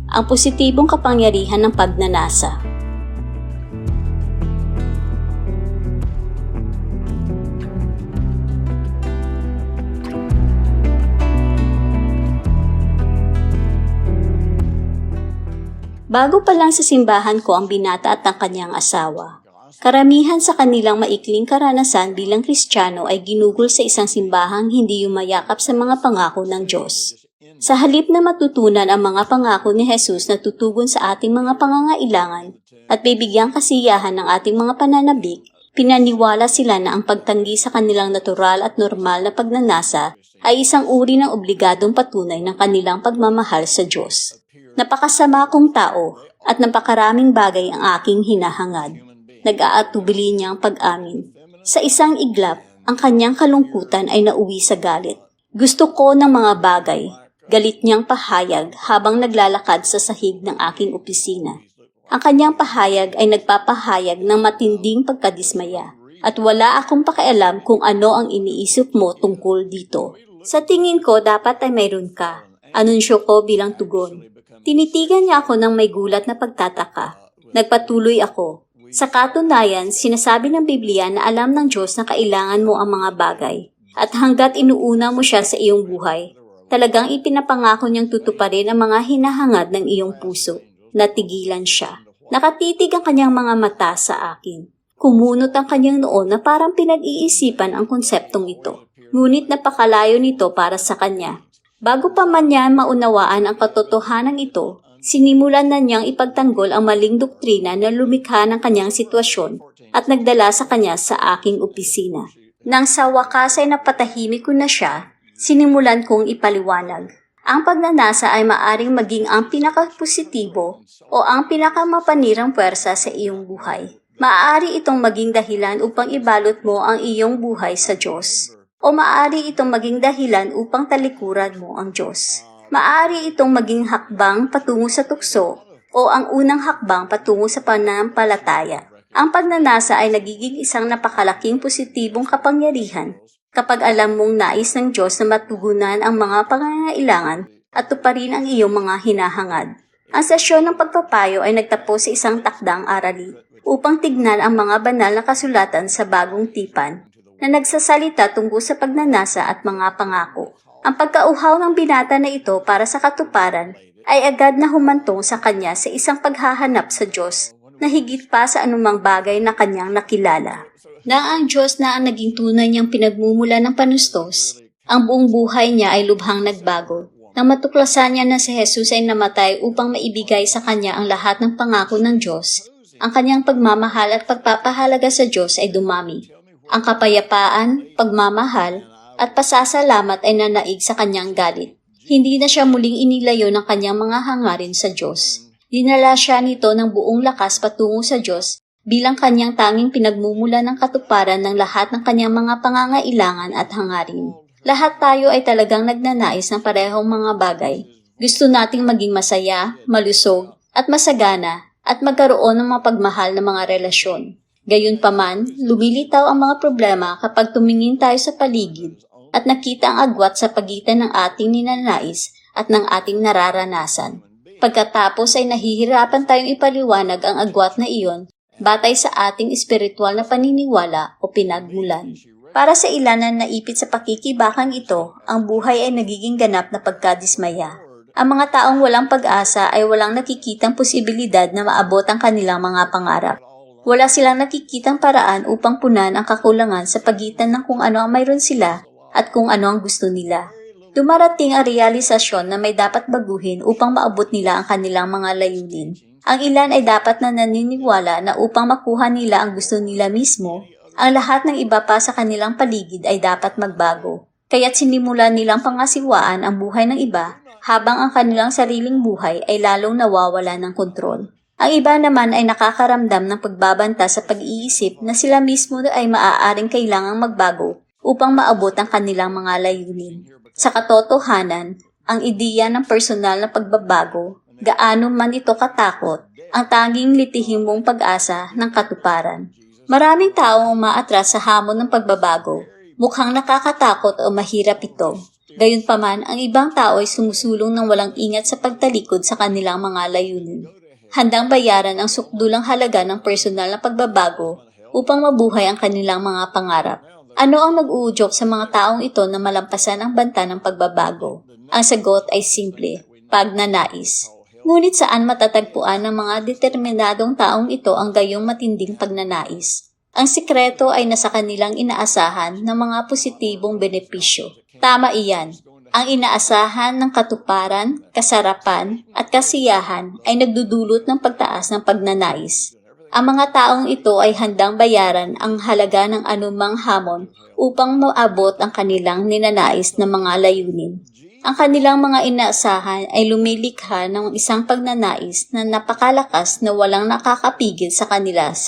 ang positibong kapangyarihan ng pagnanasa. Bago pa lang sa simbahan ko ang binata at ang kanyang asawa. Karamihan sa kanilang maikling karanasan bilang Kristiyano ay ginugol sa isang simbahang hindi yumayakap sa mga pangako ng Diyos. Sa halip na matutunan ang mga pangako ni Jesus na tutugon sa ating mga pangangailangan at bibigyang kasiyahan ng ating mga pananabik, pinaniwala sila na ang pagtanggi sa kanilang natural at normal na pagnanasa ay isang uri ng obligadong patunay ng kanilang pagmamahal sa Diyos. Napakasama kong tao at napakaraming bagay ang aking hinahangad. Nag-aatubili niyang pag-amin. Sa isang iglap, ang kanyang kalungkutan ay nauwi sa galit. Gusto ko ng mga bagay, galit niyang pahayag habang naglalakad sa sahig ng aking opisina. Ang kanyang pahayag ay nagpapahayag ng matinding pagkadismaya at wala akong pakialam kung ano ang iniisip mo tungkol dito. Sa tingin ko dapat ay mayroon ka, anunsyo ko bilang tugon. Tinitigan niya ako ng may gulat na pagtataka. Nagpatuloy ako. Sa katunayan, sinasabi ng Biblia na alam ng Diyos na kailangan mo ang mga bagay. At hanggat inuuna mo siya sa iyong buhay, talagang ipinapangako niyang tutuparin ang mga hinahangad ng iyong puso. Natigilan siya. Nakatitig ang kanyang mga mata sa akin. Kumunot ang kanyang noo na parang pinag-iisipan ang konseptong ito. Ngunit napakalayo nito para sa kanya. Bago pa man niya maunawaan ang katotohanan ito, sinimulan na niyang ipagtanggol ang maling doktrina na lumikha ng kanyang sitwasyon at nagdala sa kanya sa aking opisina. Nang sa wakas ay napatahimik ko na siya, sinimulan kong ipaliwanag. Ang pagnanasa ay maaring maging ang pinakapositibo o ang pinakamapanirang puwersa sa iyong buhay. Maaari itong maging dahilan upang ibalot mo ang iyong buhay sa Diyos. O maaari itong maging dahilan upang talikuran mo ang Diyos. Maaari itong maging hakbang patungo sa tukso o ang unang hakbang patungo sa pananampalataya. Ang pagnanasa ay nagiging isang napakalaking positibong kapangyarihan kapag alam mong nais ng Diyos na matugunan ang mga pangangailangan at tuparin ang iyong mga hinahangad. Ang sesyon ng pagpapayo ay nagtapos sa isang takdang arali upang tignan ang mga banal na kasulatan sa bagong tipan na nagsasalita tungkol sa pagnanasa at mga pangako. Ang pagkauhaw ng binata na ito para sa katuparan ay agad na humantong sa kanya sa isang paghahanap sa Diyos na higit pa sa anumang bagay na kanyang nakilala. Nang ang Diyos na ang naging tunay niyang pinagmumula ng panustos, ang buong buhay niya ay lubhang nagbago. Nang matuklasan niya na si Jesus ay namatay upang maibigay sa kanya ang lahat ng pangako ng Diyos, ang kanyang pagmamahal at pagpapahalaga sa Diyos ay dumami. Ang kapayapaan, pagmamahal, at pasasalamat ay nanaig sa kanyang galit. Hindi na siya muling inilayo ng kanyang mga hangarin sa Diyos. Dinala siya nito ng buong lakas patungo sa Diyos bilang kanyang tanging pinagmumula ng katuparan ng lahat ng kanyang mga pangangailangan at hangarin. Lahat tayo ay talagang nagnanais ng parehong mga bagay. Gusto nating maging masaya, malusog, at masagana, at magkaroon ng mapagmahal na mga relasyon. Gayunpaman, lumilitaw ang mga problema kapag tumingin tayo sa paligid at nakita ang agwat sa pagitan ng ating ninanais at ng ating nararanasan. Pagkatapos ay nahihirapan tayong ipaliwanag ang agwat na iyon batay sa ating espiritual na paniniwala o pinagmulan. Para sa ilan na naipit sa pakikibakang ito, ang buhay ay nagiging ganap na pagkadismaya. Ang mga taong walang pag-asa ay walang nakikitang posibilidad na maabot ang kanilang mga pangarap. Wala silang nakikitang paraan upang punan ang kakulangan sa pagitan ng kung ano ang mayroon sila at kung ano ang gusto nila. Dumarating ang realisasyon na may dapat baguhin upang maabot nila ang kanilang mga layunin. Ang ilan ay dapat na naniniwala na upang makuha nila ang gusto nila mismo, ang lahat ng iba pa sa kanilang paligid ay dapat magbago. Kaya't sinimulan nilang pangasiwaan ang buhay ng iba habang ang kanilang sariling buhay ay lalong nawawala ng kontrol. Ang iba naman ay nakakaramdam ng pagbabanta sa pag-iisip na sila mismo ay maaaring kailangang magbago upang maabot ang kanilang mga layunin. Sa katotohanan, ang ideya ng personal na pagbabago, gaano man ito katakot, ang tanging litihimong pag-asa ng katuparan. Maraming taong umaatras sa hamon ng pagbabago. Mukhang nakakatakot o mahirap ito. Gayunpaman, ang ibang tao ay sumusulong ng walang ingat sa pagtalikod sa kanilang mga layunin. Handang bayaran ang sukdulang halaga ng personal na pagbabago upang mabuhay ang kanilang mga pangarap. Ano ang nag-uudyok sa mga taong ito na malampasan ang banta ng pagbabago? Ang sagot ay simple, pagnanais. Ngunit saan matatagpuan ng mga determinadong taong ito ang gayong matinding pagnanais? Ang sikreto ay nasa kanilang inaasahan ng mga positibong benepisyo. Tama iyan. Ang inaasahan ng katuparan, kasarapan, at kasiyahan ay nagdudulot ng pagtaas ng pagnanais. Ang mga taong ito ay handang bayaran ang halaga ng anumang hamon upang maabot ang kanilang ninanais na mga layunin. Ang kanilang mga inaasahan ay lumilikha ng isang pagnanais na napakalakas na walang nakakapigil sa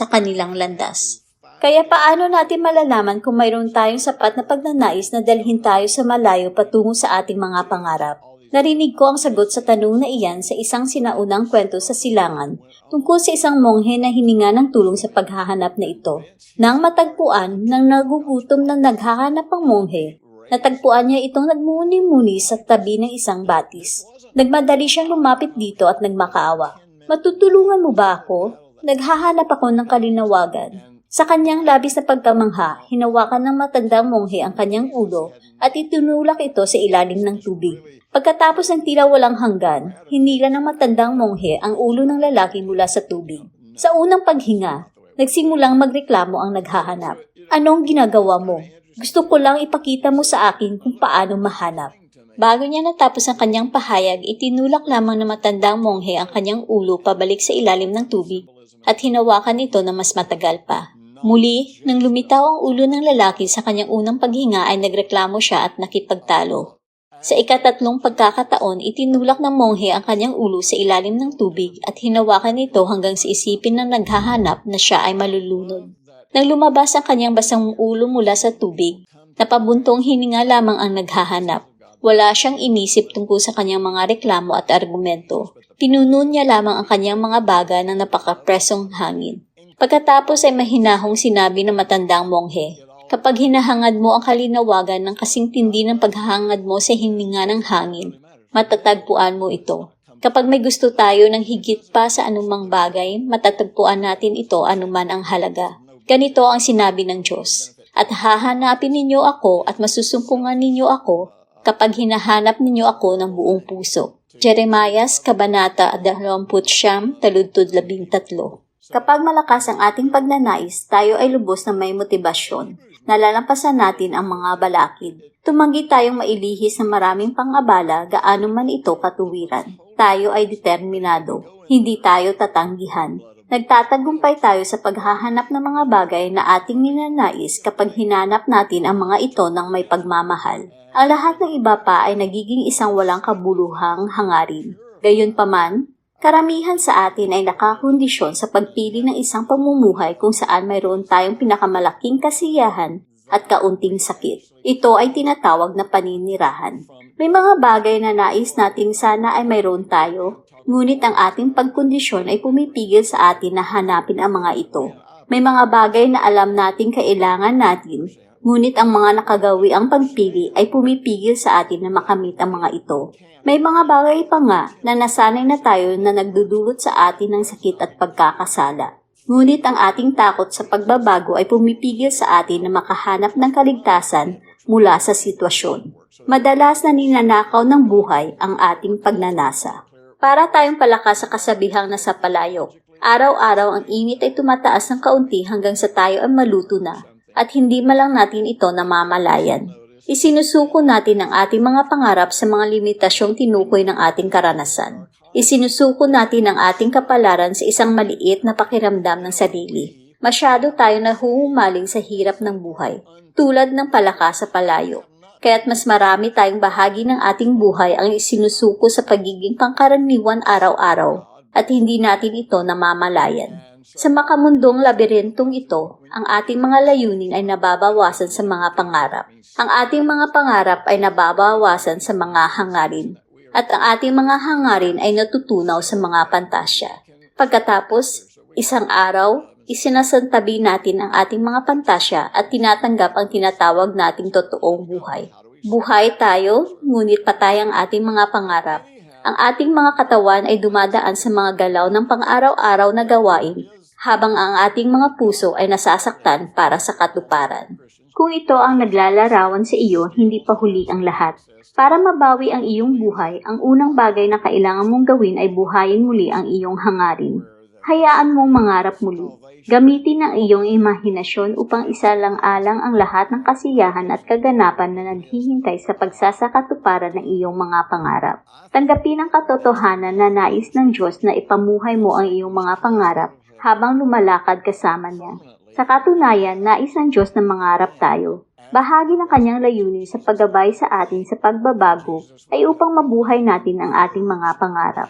kanilang landas. Kaya paano natin malalaman kung mayroon tayong sapat na pagnanais na dalhin tayo sa malayo patungo sa ating mga pangarap? Narinig ko ang sagot sa tanong na iyan sa isang sinaunang kwento sa silangan tungkol sa isang monghe na hininga ng tulong sa paghahanap na ito. Nang matagpuan ng nagugutom na naghahanap ang monghe, natagpuan niya itong nagmumuni-muni sa tabi ng isang batis. Nagmadali siyang lumapit dito at nagmakaawa. "Matutulungan mo ba ako? Naghahanap ako ng kalinawagan." Sa kanyang labis na pagkamangha, hinawakan ng matandang monghe ang kanyang ulo at itinulak ito sa ilalim ng tubig. Pagkatapos ng tila walang hanggan, hinila ng matandang monghe ang ulo ng lalaki mula sa tubig. Sa unang paghinga, nagsimulang magreklamo ang naghahanap. "Anong ginagawa mo? Gusto ko lang ipakita mo sa akin kung paano mahanap." Bago niya natapos ang kanyang pahayag, itinulak lamang ng matandang monghe ang kanyang ulo pabalik sa ilalim ng tubig at hinawakan ito na mas matagal pa. Muli, nang lumitaw ang ulo ng lalaki sa kanyang unang paghinga ay nagreklamo siya at nakipagtalo. Sa ikatatlong pagkakataon, itinulak ng monghe ang kanyang ulo sa ilalim ng tubig at hinawakan ito hanggang sa isipin ng naghahanap na siya ay malulunod. Nang lumabas ang kanyang basang ulo mula sa tubig, napabuntong hininga lamang ang naghahanap. Wala siyang inisip tungkol sa kanyang mga reklamo at argumento. Pinuno niya lamang ang kanyang mga baga ng napakapresong hangin. Pagkatapos ay mahinahong sinabi ng matandang monghe, "Kapag hinahangad mo ang kalinawagan ng kasing tindi ng paghahangad mo sa hininga ng hangin, matatagpuan mo ito. Kapag may gusto tayo ng higit pa sa anumang bagay, matatagpuan natin ito anuman ang halaga." Ganito ang sinabi ng Diyos, "At hahanapin ninyo ako at masusumpungan ninyo ako kapag hinahanap ninyo ako ng buong puso." Jeremias, Kabanata 20, taludtod 13. Kapag malakas ang ating pagnanais, tayo ay lubos na may motibasyon. Nalalampasan natin ang mga balakid. Tumanggi tayong mailihis ng maraming pang-abala gaano man ito katuwiran. Tayo ay determinado. Hindi tayo tatanggihan. Nagtatagumpay tayo sa paghahanap ng mga bagay na ating ninanais kapag hinanap natin ang mga ito ng may pagmamahal. Ang lahat ng iba pa ay nagiging isang walang kabuluhang hangarin. Gayunpaman, karamihan sa atin ay nakakondisyon sa pagpili ng isang pamumuhay kung saan mayroon tayong pinakamalaking kasiyahan at kaunting sakit. Ito ay tinatawag na paninirahan. May mga bagay na nais nating sana ay mayroon tayo, ngunit ang ating pagkondisyon ay pumipigil sa atin na hanapin ang mga ito. May mga bagay na alam nating kailangan natin, ngunit ang mga nakagawi ang pagpili ay pumipigil sa atin na makamit ang mga ito. May mga bagay pa nga na nasanay na tayo na nagdudulot sa atin ng sakit at pagkakasala. Ngunit ang ating takot sa pagbabago ay pumipigil sa atin na makahanap ng kaligtasan mula sa sitwasyon. Madalas na ninanakaw ng buhay ang ating pagnanasa. Para tayong palakas sa kasabihang nasa palayok, araw-araw ang init ay tumataas ng kaunti hanggang sa tayo ay maluto na at hindi malang natin ito namamalayan. Isinusuko natin ang ating mga pangarap sa mga limitasyong tinukoy ng ating karanasan. Isinusuko natin ang ating kapalaran sa isang maliit na pakiramdam ng sarili. Masyado tayo nahuhumaling sa hirap ng buhay, tulad ng palaka sa palayo. Kaya't mas marami tayong bahagi ng ating buhay ang isinusuko sa pagiging pangkaraniwan araw-araw at hindi natin ito namamalayan. Sa makamundong labirintong ito, ang ating mga layunin ay nababawasan sa mga pangarap. Ang ating mga pangarap ay nababawasan sa mga hangarin. At ang ating mga hangarin ay natutunaw sa mga pantasya. Pagkatapos, isang araw, isinasantabi natin ang ating mga pantasya at tinatanggap ang tinatawag nating totoong buhay. Buhay tayo, ngunit patay ang ating mga pangarap. Ang ating mga katawan ay dumadaan sa mga galaw ng pang-araw-araw na gawain, habang ang ating mga puso ay nasasaktan para sa katuparan. Kung ito ang naglalarawan sa iyo, hindi pa huli ang lahat. Para mabawi ang iyong buhay, ang unang bagay na kailangan mong gawin ay buhayin muli ang iyong hangarin. Hayaan mong mangarap muli. Gamitin ang iyong imahinasyon upang isalang-alang ang lahat ng kasiyahan at kaganapan na naghihintay sa pagsasakatuparan ng iyong mga pangarap. Tanggapin ang katotohanan na nais ng Diyos na ipamuhay mo ang iyong mga pangarap habang lumalakad kasama niya. Sa katunayan, nais ng Diyos na mangarap tayo. Bahagi ng kanyang layunin sa paggabay sa atin sa pagbabago ay upang mabuhay natin ang ating mga pangarap.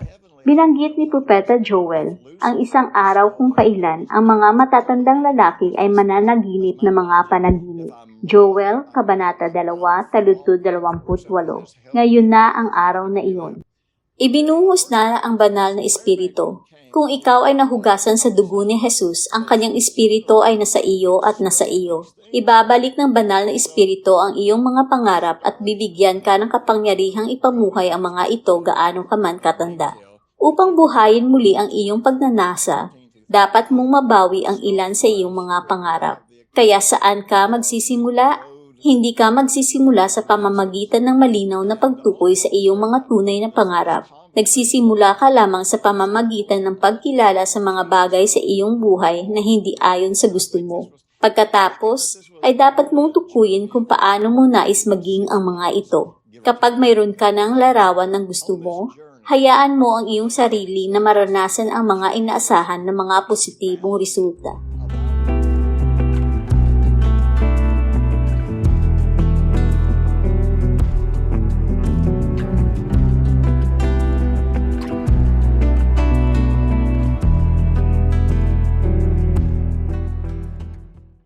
Binanggit ni Propeta Joel ang isang araw kung kailan ang mga matatandang lalaki ay mananaginip na mga panaginip. Joel, Kabanata 2, taludtod 28. Ngayon na ang araw na iyon. Ibinuhos na ang banal na espiritu. Kung ikaw ay nahugasan sa dugo ni Jesus, ang kanyang espiritu ay nasa iyo at nasa iyo. Ibabalik ng banal na espiritu ang iyong mga pangarap at bibigyan ka ng kapangyarihang ipamuhay ang mga ito gaano ka man katanda. Upang buhayin muli ang iyong pagnanasa, dapat mong mabawi ang ilan sa iyong mga pangarap. Kaya saan ka magsisimula? Hindi ka magsisimula sa pamamagitan ng malinaw na pagtukoy sa iyong mga tunay na pangarap. Nagsisimula ka lamang sa pamamagitan ng pagkilala sa mga bagay sa iyong buhay na hindi ayon sa gusto mo. Pagkatapos, ay dapat mong tukuyin kung paano mo nais maging ang mga ito. Kapag mayroon ka ng larawan ng gusto mo, hayaan mo ang iyong sarili na maranasan ang mga inaasahan ng mga positibong resulta.